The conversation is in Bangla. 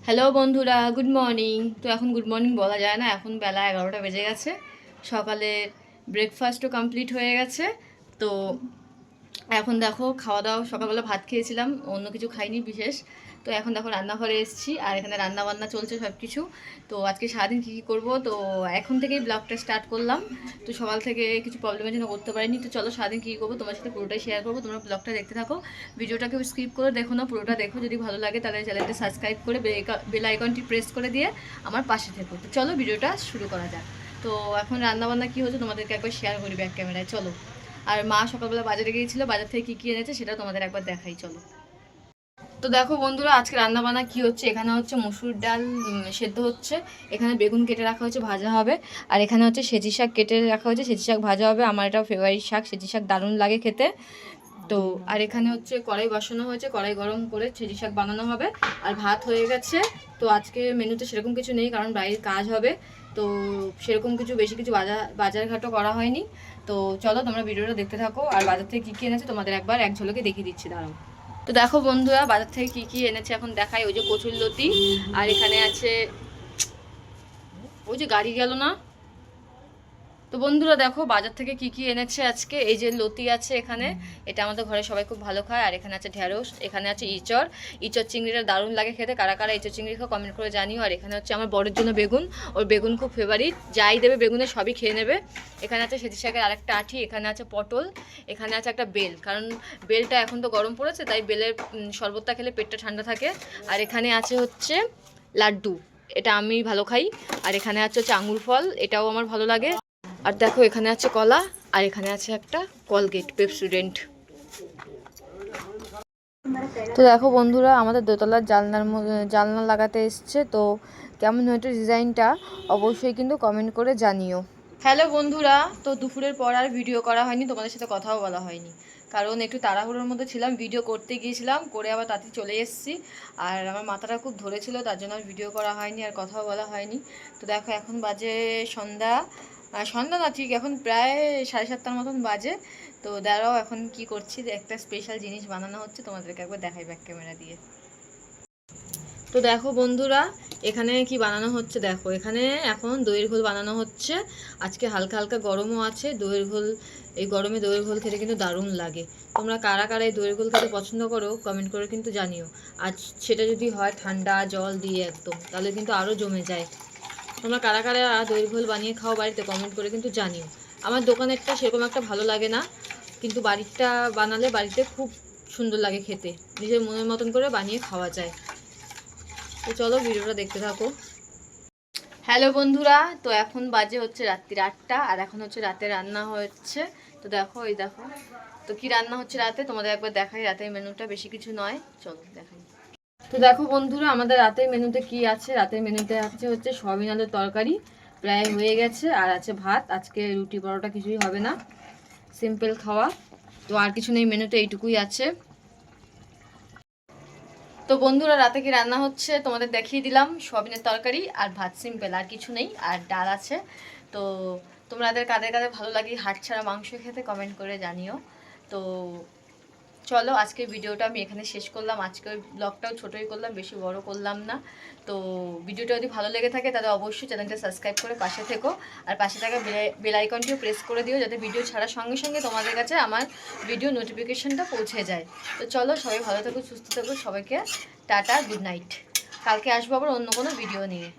হ্যালো বন্ধুরা, গুড মর্নিং। তো এখন গুড মর্নিং বলা যায় না, এখন বেলা 11টা বেজে গেছে। সকালের ব্রেকফাস্টও কমপ্লিট হয়ে গেছে। তো এখন দেখো খাওয়া দাওয়া, সকালবেলা ভাত খেয়েছিলাম, অন্য কিছু খাইনি বিশেষ। তো এখন দেখো রান্নাঘরে এসেছি, আর এখানে রান্না বান্না চলছে সব কিছু। তো আজকে সারাদিন কী কী করবো, তো এখন থেকেই ব্লগটা স্টার্ট করলাম। তো সকাল থেকে কিছু প্রবলেমের জন্য করতে পারিনি। তো চলো সারাদিন কী করবো তোমার সাথে পুরোটাই শেয়ার করবো। তোমরা ব্লগটা দেখতে থাকো, ভিডিওটাকে স্কিপ করে দেখো না, পুরোটা দেখো। যদি ভালো লাগে তাহলে চ্যানেলটা সাবস্ক্রাইব করে বেল আইকনটি প্রেস করে দিয়ে আমার পাশে থেকো। তো চলো ভিডিওটা শুরু করা যাক। তো এখন রান্নাবান্না কী হচ্ছে তোমাদেরকে একবার শেয়ার করি ব্যাক ক্যামেরায়, চলো। আর মা সকালবেলা বাজারে গিয়েছিল, বাজার থেকে কী কী এনেছে সেটা তোমাদের একবার দেখাই, চলো। তো দেখো বন্ধুরা, আজকে রান্নাবান্না কি হচ্ছে। এখানে হচ্ছে মসুর ডাল সেদ্ধ হচ্ছে, এখানে বেগুন কেটে রাখা হচ্ছে, ভাজা হবে। আর এখানে হচ্ছে সেচি শাক কেটে রাখা হয়েছে, সেচি শাক ভাজা হবে। আমার এটা ফেভারিট শাক, সেচি শাক দারুণ লাগে খেতে। তো আর এখানে হচ্ছে কড়াই বসানো হয়েছে, কড়াই গরম করে সেচি শাক বানানো হবে। আর ভাত হয়ে গেছে। তো আজকে মেনুতে সেরকম কিছু নেই, কারণ বাইরের কাজ হবে। তো সেরকম কিছু বেশি কিছু বাজারঘাটও করা হয়নি। তো চলো তোমরা ভিডিওটা দেখতে থাকো, আর বাজার থেকে কী কী এনেছে তোমাদের একবার এক ঝলকে দেখিয়ে দিচ্ছি, দাঁড়াও। তো দেখো বন্ধুরা, বাজার থেকে কী কী এনেছে এখন দেখাই। ওই যে কচুরলতি, আর এখানে আছে ওই যে গাড়ি গেল না। তো বন্ধুরা দেখো বাজার থেকে কি কি এনেছে আজকে। এই যে লতি আছে এখানে, এটা আমাদের ঘরে সবাই খুব ভালো খায়। আর এখানে আছে ঢেঁড়স, এখানে আছে ইঁচড়। ইঁচড় চিংড়িটা দারুণ লাগে খেতে, কারা কারা ইঁচড় চিংড়ি খাও কমেন্ট করে জানিও। আর এখানে হচ্ছে আমার বড়ের জন্য বেগুন, ওর বেগুন খুব ফেভারিট, যাই দেবে বেগুনের সবই খেয়ে নেবে। এখানে আছে সেচি শাকের আরেকটা আঠি, এখানে আছে পটল, এখানে আছে একটা বেল, কারণ বেলটা এখন তো গরম পড়েছে, তাই বেলের শরবতটা খেলে পেটটা ঠান্ডা থাকে। আর এখানে আছে হচ্ছে লাড্ডু, এটা আমি ভালো খাই। আর এখানে আছে হচ্ছে আঙুর ফল, এটাও আমার ভালো লাগে। আর দেখো এখানে আছে কলা, আর এখানে আছে একটা কলগেট পেপসুডেন্ট। তো দেখো বন্ধুরা, আমাদের দোতলার জানলা লাগাতে এসছে। তো কেমন হয়েছে ডিজাইনটা অবশ্যই কিন্তু কমেন্ট করে জানিও। হ্যালো বন্ধুরা, তো দুপুরের পর আর ভিডিও করা হয়নি, তোমাদের সাথে কথাও বলা হয়নি, কারণ একটু তাড়াহুড়োর মধ্যে ছিলাম। ভিডিও করতে গিয়েছিলাম, করে আবার তাড়াতাড়ি চলে এসেছি। আর আমার মাথাটা খুব ধরেছিল, তার জন্য আর ভিডিও করা হয়নি, আর কথাও বলা হয়নি। তো দেখো এখন বাজে সন্ধ্যা, সন্ধ্যা না ঠিক, এখন প্রায় 7:30টার মতন বাজে। তো দাঁড়াও এখন কি করছি, একটা স্পেশাল জিনিস বানানো হচ্ছে, তোমাদেরকে একবার দেখাই ব্যাক ক্যামেরা দিয়ে। তো দেখো বন্ধুরা, এখানে কি বানানো হচ্ছে দেখো। এখানে এখন দইয়ের ঘোল বানানো হচ্ছে। আজকে হালকা হালকা গরমও আছে, দইয়ের ঘোল, এই গরমে দইয়ের ঘোল খেতে কিন্তু দারুণ লাগে। তোমরা কারা কারা এই দইয়ের ঘোল খেতে পছন্দ করো কমেন্ট করে কিন্তু জানিও। আর সেটা যদি হয় ঠান্ডা জল দিয়ে একদম, তাহলে কিন্তু আরও জমে যায়। তোমরা কারা কারা দইয়ের ঘোল বানিয়ে খাও বাড়িতে কমেন্ট করে কিন্তু জানিও। আমার দোকানেরটা সেরকম একটা ভালো লাগে না, কিন্তু বাড়িরটা বানালে বাড়িতে খুব সুন্দর লাগে খেতে, নিজের মনের মতন করে বানিয়ে খাওয়া যায়। তো চলো ভিডিওটা দেখতে থাকো। হ্যালো বন্ধুরা, তো এখন বাজে হচ্ছে রাত্রির 8টা, আর এখন হচ্ছে রাতে রান্না হচ্ছে। তো দেখো এই দেখো, তো কি রান্না হচ্ছে রাতে তোমাদের একবার দেখাই। রাতের মেনুটা বেশি কিছু নয়, চলো দেখাই। তো দেখো বন্ধুরা, আমাদের রাতের মেনুতে কি আছে। রাতের মেনুতে আছে হচ্ছে সয়াবিন আলুর তরকারি, প্রায় হয়ে গেছে। আর আছে ভাত, আজকে রুটি পরোটা কিছুই হবে না, সিম্পল খাওয়া। তো আর কিছু নেই মেনুতে, এইটুকুই আছে। তো বন্ধুরা রাতে কি রান্না হচ্ছে তোমাদের দেখিয়ে দিলাম, সয়াবিনের তরকারি আর ভাত, সিম্পল, আর কিছু নেই। আর ডাল আছে। তো তোমাদের কাদের কাদের ভালো লাগে হাড় ছাড়া মাংস খেতে কমেন্ট করে জানিও। তো চলো আজকের ভিডিওটা আমি এখানে শেষ করলাম। আজকের ব্লগটাও ছোটোই করলাম, বেশি বড় করলাম না। তো ভিডিওটা যদি ভালো লেগে থাকে তাহলে অবশ্যই চ্যানেলটা সাবস্ক্রাইব করে পাশে থেকো। আর পাশে থাকা বেল আইকনটিও প্রেস করে দিও, যাতে ভিডিও ছাড়ার সঙ্গে সঙ্গে তোমাদের কাছে আমার ভিডিও নোটিফিকেশনটা পৌঁছে যায়। তো চলো সবাই ভালো থেকো, সুস্থ থেকো, সবাইকে টাটা, গুড নাইট। কালকে আসবো আবার অন্য কোনো ভিডিও নিয়ে।